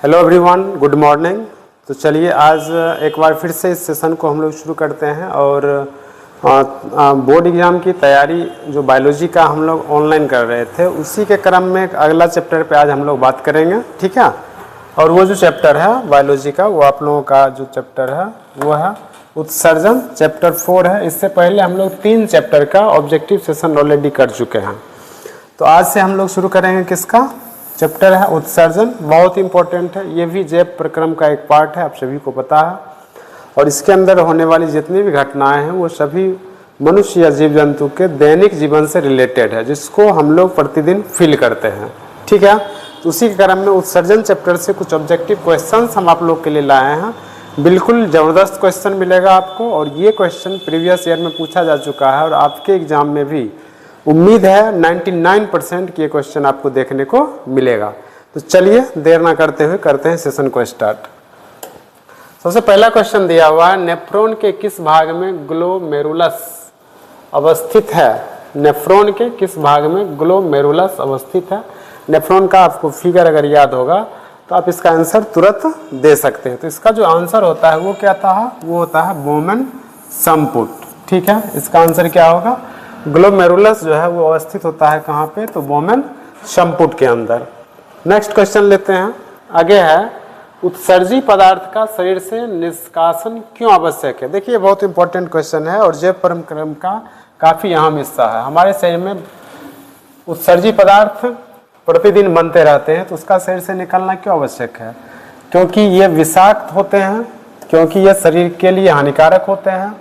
Hello everyone, good morning. तो चलिए आज एक बार फिर से इस सेशन को हम लोग शुरू करते हैं और बोर्ड एग्ज़ाम की तैयारी जो बायोलॉजी का हम लोग ऑनलाइन कर रहे थे उसी के क्रम में एक अगला चैप्टर पे आज हम लोग बात करेंगे, ठीक है। और वो जो चैप्टर है बायोलॉजी का, वो आप लोगों का जो चैप्टर है वो है उत्सर्जन, चैप्टर 4 है। इससे पहले हम लोग 3 चैप्टर का ऑब्जेक्टिव सेशन ऑलरेडी कर चुके हैं। तो आज से हम लोग शुरू करेंगे किसका चैप्टर है उत्सर्जन। बहुत इंपॉर्टेंट है, ये भी जैव प्रक्रम का एक पार्ट है, आप सभी को पता है। और इसके अंदर होने वाली जितनी भी घटनाएं हैं वो सभी मनुष्य या जीव जंतु के दैनिक जीवन से रिलेटेड है, जिसको हम लोग प्रतिदिन फील करते हैं, ठीक है। तो उसी के क्रम में उत्सर्जन चैप्टर से कुछ ऑब्जेक्टिव क्वेश्चंस हम आप लोग के लिए लाए हैं। बिल्कुल ज़बरदस्त क्वेश्चन मिलेगा आपको, और ये क्वेश्चन प्रीवियस ईयर में पूछा जा चुका है और आपके एग्जाम में भी उम्मीद है 99% कि ये क्वेश्चन आपको देखने को मिलेगा। तो चलिए देर ना करते हुए करते हैं सेशन को स्टार्ट। सबसे पहला क्वेश्चन दिया हुआ है, नेफ्रॉन के किस भाग में ग्लोमेरुलस अवस्थित है? नेफ्रॉन के किस भाग में ग्लोमेरुलस अवस्थित है? नेफ्रॉन का आपको फिगर अगर याद होगा तो आप इसका आंसर तुरंत दे सकते हैं। तो इसका जो आंसर होता है वो क्या था? वो होता है बोमेन संपुट, ठीक है। इसका आंसर क्या होगा? ग्लोमेरुलस जो है वो अवस्थित होता है कहाँ पे? तो बोमेन संपुट के अंदर। नेक्स्ट क्वेश्चन लेते हैं, आगे है उत्सर्जी पदार्थ का शरीर से निष्कासन क्यों आवश्यक है? देखिए बहुत इंपॉर्टेंट क्वेश्चन है और जैव प्रक्रम का काफ़ी अहम हिस्सा है। हमारे शरीर में उत्सर्जी पदार्थ प्रतिदिन बनते रहते हैं, तो उसका शरीर से निकलना क्यों आवश्यक है? क्योंकि ये विषाक्त होते हैं, क्योंकि ये शरीर के लिए हानिकारक होते हैं,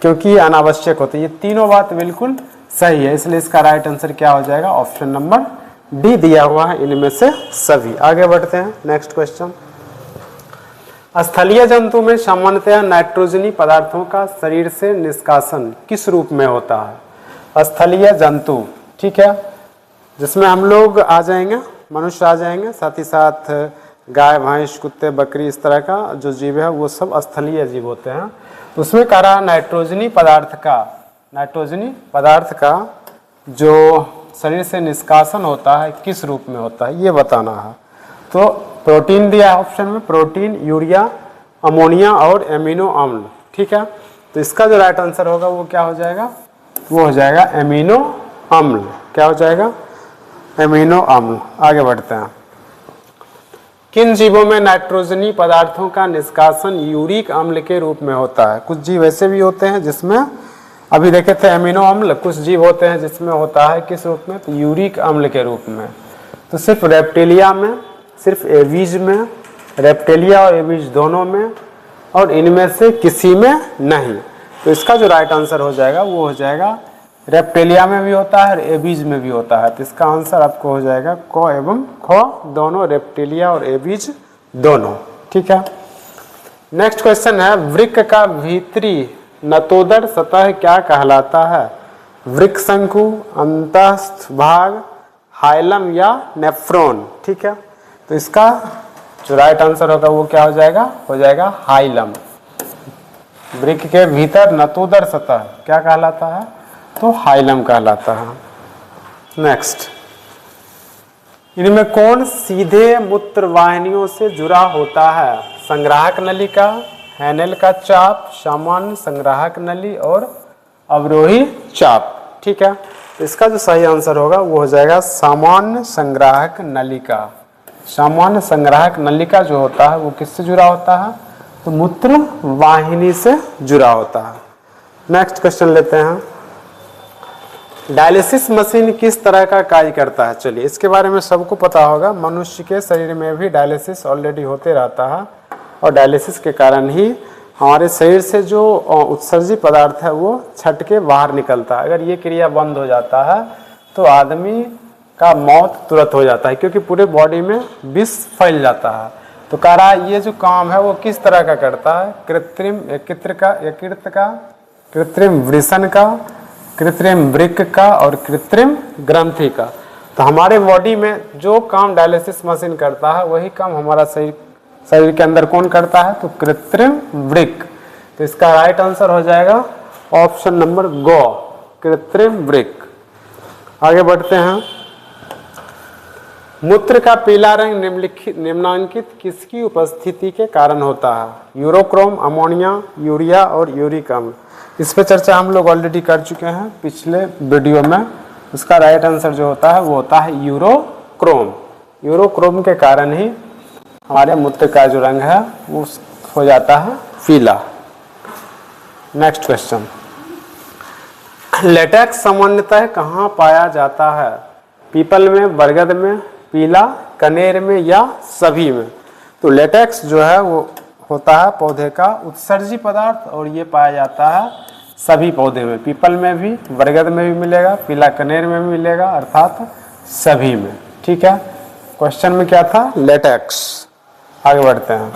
क्योंकि ये अनावश्यक होते हैं। ये तीनों बात बिल्कुल सही है, इसलिए इसका राइट आंसर क्या हो जाएगा? ऑप्शन नंबर डी दिया हुआ है इनमें से सभी। आगे बढ़ते हैं, नेक्स्ट क्वेश्चन। स्थलीय जंतु में सामान्यतः नाइट्रोजनी पदार्थों का शरीर से निष्कासन किस रूप में होता है? स्थलीय जंतु, ठीक है, जिसमें हम लोग आ जाएंगे, मनुष्य आ जाएंगे, साथ ही साथ गाय, भैंस, कुत्ते, बकरी, इस तरह का जो जीव है वो सब स्थलीय जीव होते हैं। उसमें कह रहा नाइट्रोजनी पदार्थ का जो शरीर से निष्कासन होता है किस रूप में होता है ये बताना है। तो प्रोटीन दिया है ऑप्शन में, प्रोटीन, यूरिया, अमोनिया और एमिनो अम्ल, ठीक है। तो इसका जो राइट आंसर होगा वो क्या हो जाएगा? वो हो जाएगा एमिनो अम्ल। क्या हो जाएगा? एमिनो अम्ल। आगे बढ़ते हैं, किन जीवों में नाइट्रोजनी पदार्थों का निष्कासन यूरिक अम्ल के रूप में होता है? कुछ जीव ऐसे भी होते हैं जिसमें, अभी देखे थे एमिनो अम्ल, कुछ जीव होते हैं जिसमें होता है किस रूप में? तो यूरिक अम्ल के रूप में। तो सिर्फ रेप्टिलिया में, सिर्फ एवीज में, रेप्टिलिया और एवीज दोनों में, और इनमें से किसी में नहीं। तो इसका जो राइट आंसर हो जाएगा वो हो जाएगा रेप्टिलिया में भी होता है और एवीज में भी होता है। तो इसका आंसर आपको हो जाएगा क एवं ख दोनों, रेप्टिलिया और एवीज दोनों, ठीक है। नेक्स्ट क्वेश्चन है, वृक्क का भीतरी नतोदर सतह क्या कहलाता है? वृक्क शंकु, अंतस्थ भाग, हाइलम या नेफ्रॉन, ठीक है। तो इसका जो राइट आंसर होगा वो क्या हो जाएगा? हो जाएगा हाइलम। वृक्क के भीतर नतोदर सतह क्या कहलाता है? तो हाइलम कहलाता है। नेक्स्ट, इनमें कौन सीधे मूत्र वाहिनियों से जुड़ा होता है? संग्राहक नलिका, हैनेल का चाप, सामान्य संग्राहक नली और अवरोही चाप, ठीक है। तो इसका जो सही आंसर होगा वो हो जाएगा सामान्य संग्राहक नलिका। सामान्य संग्राहक नलिका जो होता है वो किससे जुड़ा होता है? तो मूत्र वाहिनी से जुड़ा होता है। नेक्स्ट क्वेश्चन लेते हैं, डायलिसिस मशीन किस तरह का कार्य करता है? चलिए इसके बारे में सबको पता होगा, मनुष्य के शरीर में भी डायलिसिस ऑलरेडी होते रहता है और डायलिसिस के कारण ही हमारे शरीर से जो उत्सर्जी पदार्थ है वो छट के बाहर निकलता है। अगर ये क्रिया बंद हो जाता है तो आदमी का मौत तुरंत हो जाता है, क्योंकि पूरे बॉडी में विष फैल जाता है। तो कह रहा है ये जो काम है वो किस तरह का करता है? कृत्रिम यकृत का, कृत्रिम वृषण का, कृत्रिम वृक्क का और कृत्रिम ग्रंथि का। तो हमारे बॉडी में जो काम डायलिसिस मशीन करता है वही काम हमारा शरीर के अंदर कौन करता है? तो कृत्रिम वृक्क। तो इसका राइट आंसर हो जाएगा ऑप्शन नंबर गो, कृत्रिम वृक्क। आगे बढ़ते हैं, मूत्र का पीला रंग निम्नांकित किसकी उपस्थिति के कारण होता है? यूरोक्रोम, अमोनिया, यूरिया और यूरिक अम्ल। इस पे चर्चा हम लोग ऑलरेडी कर चुके हैं पिछले वीडियो में। इसका राइट आंसर जो होता है वो होता है यूरोक्रोम। यूरोक्रोम के कारण ही हमारे मूत्र का जो रंग है वो हो जाता है पीला। नेक्स्ट क्वेश्चन, लेटेक्स सामान्यतः कहाँ पाया जाता है? पीपल में, बरगद में, पीला, कनेर में या सभी में? तो लेटेक्स जो है वो होता है पौधे का उत्सर्जी पदार्थ और ये पाया जाता है सभी पौधे में। पीपल में भी, बरगद में भी मिलेगा, पीला कनेर में भी मिलेगा, अर्थात सभी में। ठीक है, क्वेश्चन में क्या था? लेटेक्स। आगे बढ़ते हैं।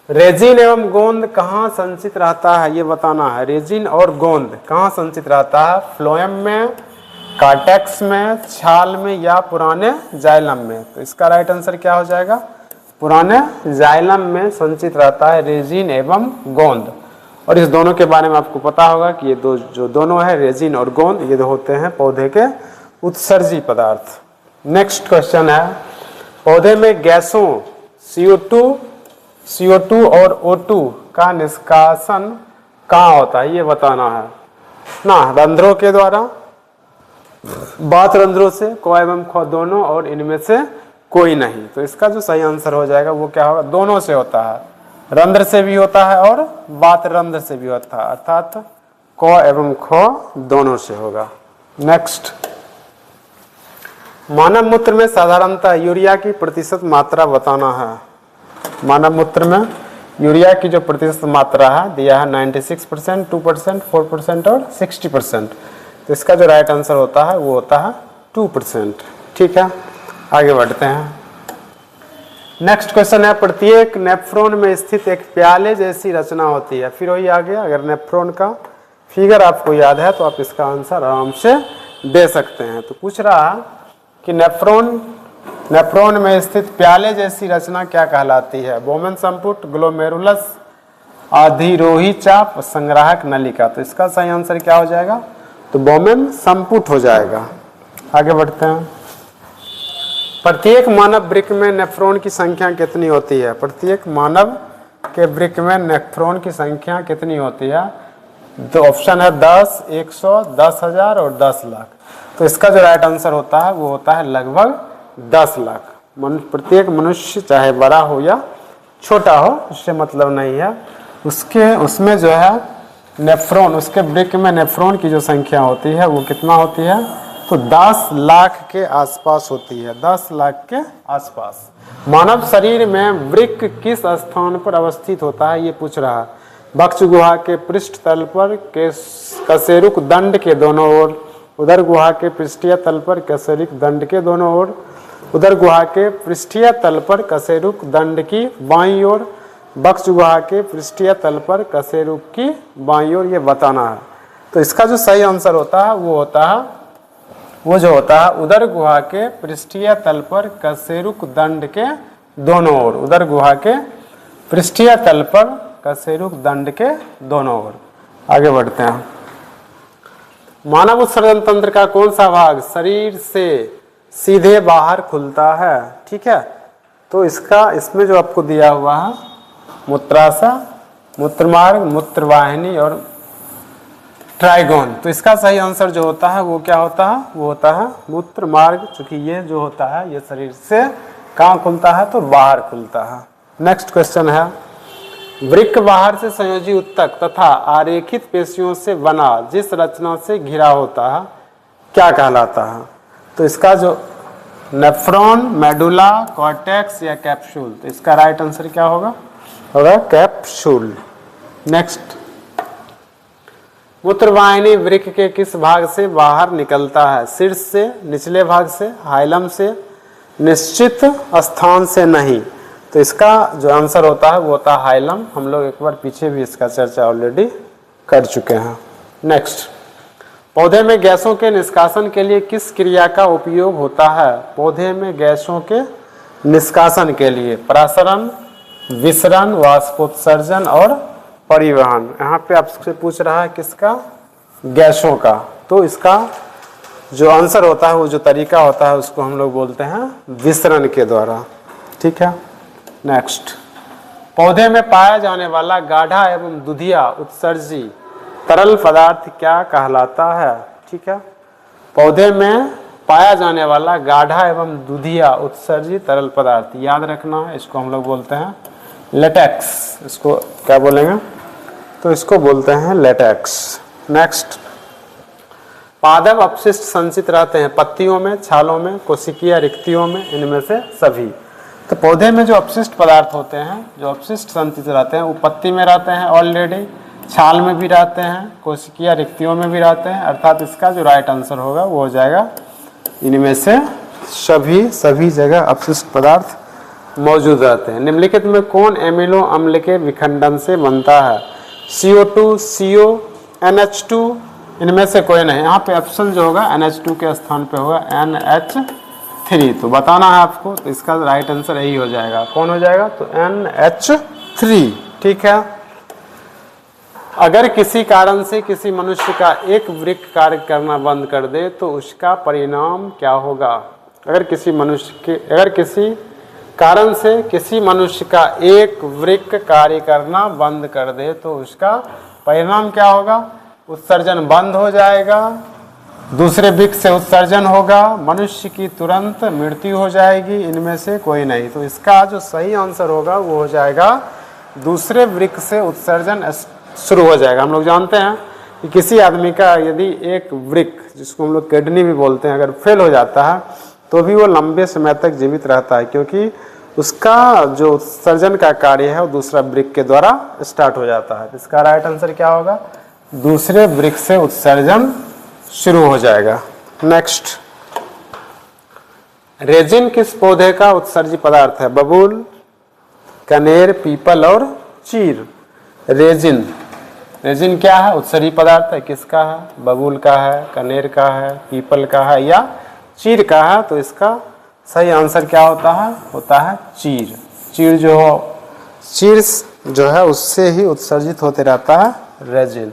रेजिन एवं गोंद कहाँ संचित रहता है ये बताना है। रेजिन और गोंद कहाँ संचित रहता है? फ्लोएम में, कार्टेक्स में, छाल में या पुराने जाइलम में? तो इसका राइट आंसर क्या हो जाएगा? पुराने जाइलम में संचित रहता है रेजिन एवं गोंद। और इस दोनों के बारे में आपको पता होगा कि ये जो दोनों है रेजिन और गोंद, ये होते हैं पौधे के उत्सर्जी पदार्थ। नेक्स्ट क्वेश्चन है, पौधे में गैसों CO2 और O2 का निष्कासन कहाँ होता है ये बताना है ना। रंध्रों के द्वारा, बात रंध्रों से, क एवं ख दोनों, और इनमें से कोई नहीं। तो इसका जो सही आंसर हो जाएगा वो क्या होगा? दोनों से होता है, रंध्र से भी होता है और बात रंध्र से भी होता है, अर्थात क एवं ख दोनों से होगा। नेक्स्ट, मानव मूत्र में साधारणतः यूरिया की प्रतिशत मात्रा बताना है। मानव मूत्र में यूरिया की जो प्रतिशत मात्रा है दिया है 96%, 2%, 4% और 60%। तो इसका जो राइट आंसर होता है वो होता है 2%। ठीक है, आगे बढ़ते हैं। नेक्स्ट क्वेश्चन है, प्रत्येक नेफ्रॉन में स्थित एक प्याले जैसी रचना होती है। फिर वही आ गया, अगर नेफ्रॉन का फिगर आपको याद है तो आप इसका आंसर आराम से दे सकते हैं। तो पूछ रहा है कि नेफ्रॉन में स्थित प्याले जैसी रचना क्या कहलाती है? बोमेन संपुट, ग्लोमेरुलस, अधिरोही चाप, संग्राहक नलिका। तो इसका सही आंसर क्या हो जाएगा? तो बोमेन संपुट हो जाएगा। आगे बढ़ते हैं। प्रत्येक मानव वृक्क में नेफ्रॉन की संख्या कितनी होती है? प्रत्येक मानव के वृक्क में नेफ्रॉन की संख्या कितनी होती है? तो ऑप्शन है 10, 100, 10,000 और 10 लाख। तो इसका जो राइट आंसर होता है वो होता है लगभग 10 लाख। प्रत्येक मनुष्य चाहे बड़ा हो या छोटा हो, उससे मतलब नहीं है, उसमें जो है नेफ्रॉन, उसके वृक्क में नेफ्रॉन की जो संख्या होती है वो कितना होती है? तो 10 लाख के आसपास होती है, 10 लाख के आसपास। मानव शरीर में वृक्क किस स्थान पर अवस्थित होता है ये पूछ रहा है। वक्ष गुहा के पृष्ठ तल पर, कशेरुक दंड के दोनों ओर, उदर गुहा के पृष्ठीय तल पर, कशेरुक दंड के दोनों ओर, उदर गुहा के पृष्ठीय तल पर, कशेरुक दंड की बाईं ओर, वक्ष गुहा के पृष्ठीय तल पर, कशेरुक की बाईं ओर, ये बताना है। तो इसका जो सही आंसर होता है वो जो होता है उदर गुहा के पृष्ठीय तल पर, कशेरुक दंड के दोनों ओर। उदर गुहा के पृष्ठीय तल पर, कशेरुक दंड के दोनों ओर। आगे बढ़ते हैं। मानव उत्सर्जन तंत्र का कौन सा भाग शरीर से सीधे बाहर खुलता है? ठीक है, तो इसमें जो आपको दिया हुआ है मूत्राशय, मूत्रमार्ग, मूत्रवाहिनी और ट्राइगोन। तो इसका सही आंसर जो होता है वो क्या होता है? वो होता है मूत्र मार्ग, चूंकि ये जो होता है ये शरीर से कहाँ खुलता है? तो बाहर खुलता है। नेक्स्ट क्वेश्चन है, वृक्क बाहर से संयोजी उत्तक तथा आरेखित पेशियों से बना जिस रचना से घिरा होता है क्या कहलाता है? तो इसका जो नेफ्रॉन, मेडुला, कॉर्टेक्स या कैप्सूल। तो इसका राइट आंसर क्या होगा? कैप्सूल। नेक्स्ट, मूत्रवाहिनी वृक्क के किस भाग से बाहर निकलता है? शीर्ष से, निचले भाग से, हाइलम से, निश्चित स्थान से नहीं। तो इसका जो आंसर होता है वो होता है हाइलम। हम लोग एक बार पीछे भी इसका चर्चा ऑलरेडी कर चुके हैं। नेक्स्ट, पौधे में गैसों के निष्कासन के लिए किस क्रिया का उपयोग होता है? पौधे में गैसों के निष्कासन के लिए परासरण, विसरण, वाष्पोत्सर्जन और परिवहन। यहाँ पे आपसे पूछ रहा है किसका? गैसों का। तो इसका जो आंसर होता है, वो जो तरीका होता है, उसको हम लोग बोलते हैं विसरण के द्वारा। ठीक है। नेक्स्ट, पौधे में पाया जाने वाला गाढ़ा एवं दुधिया उत्सर्जी तरल पदार्थ क्या कहलाता है? ठीक है। पौधे में पाया जाने वाला गाढ़ा एवं दुधिया उत्सर्जी तरल पदार्थ याद रखना है, इसको हम लोग बोलते हैं लेटेक्स। इसको क्या बोलेंगे? तो इसको बोलते हैं लेटेक्स। नेक्स्ट, पादप अपशिष्ट संचित रहते हैं पत्तियों में, छालों में, कोशिकीय रिक्तियों में, इनमें से सभी। तो पौधे में जो अपशिष्ट पदार्थ होते हैं, जो अपशिष्ट संचित रहते हैं, वो पत्ती में रहते हैं ऑलरेडी, छाल में भी रहते हैं, कोशिकीय रिक्तियों में भी रहते हैं। अर्थात इसका जो राइट आंसर होगा वो हो जाएगा इनमें से सभी जगह अपशिष्ट पदार्थ मौजूद रहते हैं। निम्नलिखित में कौन एमिनो अम्ल के विखंडन से बनता है? CO2, CO, NH2, इनमें से कोई नहीं। यहाँ पे ऑप्शन जो होगा NH2 के स्थान पे होगा NH3। तो बताना है आपको, तो इसका राइट आंसर यही हो जाएगा। कौन हो जाएगा? तो NH3। ठीक है। अगर किसी कारण से किसी मनुष्य का एक वृक्क कार्य करना बंद कर दे तो उसका परिणाम क्या होगा? अगर किसी कारण से किसी मनुष्य का एक वृक्क कार्य करना बंद कर दे तो उसका परिणाम क्या होगा? उत्सर्जन बंद हो जाएगा, दूसरे वृक्क से उत्सर्जन होगा, मनुष्य की तुरंत मृत्यु हो जाएगी, इनमें से कोई नहीं। तो इसका जो सही आंसर होगा वो हो जाएगा दूसरे वृक्क से उत्सर्जन शुरू हो जाएगा। हम लोग जानते हैं कि किसी आदमी का यदि एक वृक्क, जिसको हम लोग किडनी भी बोलते हैं, अगर फेल हो जाता है तो भी वो लंबे समय तक जीवित रहता है, क्योंकि उसका जो उत्सर्जन का कार्य है वो दूसरा वृक्क के द्वारा स्टार्ट हो जाता है। इसका राइट आंसर क्या होगा? दूसरे वृक्क से उत्सर्जन शुरू हो जाएगा। नेक्स्ट, रेजिन किस पौधे का उत्सर्जी पदार्थ है? बबूल, कनेर, पीपल और चीर। रेजिन क्या है? उत्सर्जी पदार्थ है। किसका है? बबूल का है, कनेर का है, पीपल का है या चीर का है। तो इसका सही आंसर क्या होता है? होता है चीर। चीर जो है उससे ही उत्सर्जित होते रहता है रेजिन।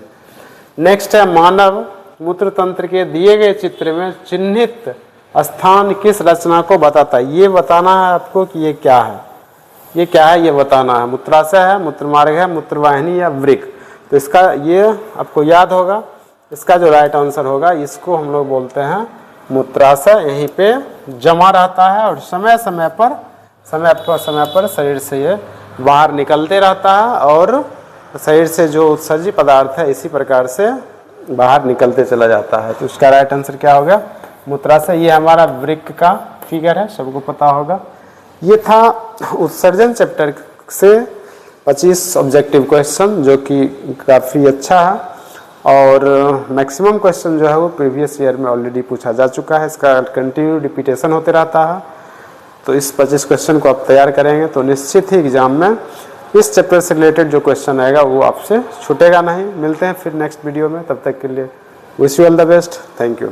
नेक्स्ट है, मानव मूत्र तंत्र के दिए गए चित्र में चिन्हित स्थान किस रचना को बताता है? ये बताना है आपको कि ये क्या है, ये क्या है, ये बताना है। मूत्राशय है, मूत्रमार्ग है, मूत्रवाहिनी या वृक्क। तो इसका ये आपको याद होगा। इसका जो राइट आंसर होगा, इसको हम लोग बोलते हैं मूत्राशय। यहीं पे जमा रहता है और समय समय पर शरीर से ये बाहर निकलते रहता है और शरीर से जो उत्सर्जी पदार्थ है इसी प्रकार से बाहर निकलते चला जाता है। तो उसका राइट आंसर क्या होगा? मूत्राशय। ये हमारा वृक्क का फिगर है, सबको पता होगा। ये था उत्सर्जन चैप्टर से 25 ऑब्जेक्टिव क्वेश्चन, जो कि काफ़ी अच्छा है और मैक्सिमम क्वेश्चन जो है वो प्रीवियस ईयर में ऑलरेडी पूछा जा चुका है। इसका कंटिन्यू रिपीटेशन होते रहता है। तो इस 25 क्वेश्चन को आप तैयार करेंगे तो निश्चित ही एग्जाम में इस चैप्टर से रिलेटेड जो क्वेश्चन आएगा वो आपसे छूटेगा नहीं। मिलते हैं फिर नेक्स्ट वीडियो में, तब तक के लिए wish you all the best. Thank you.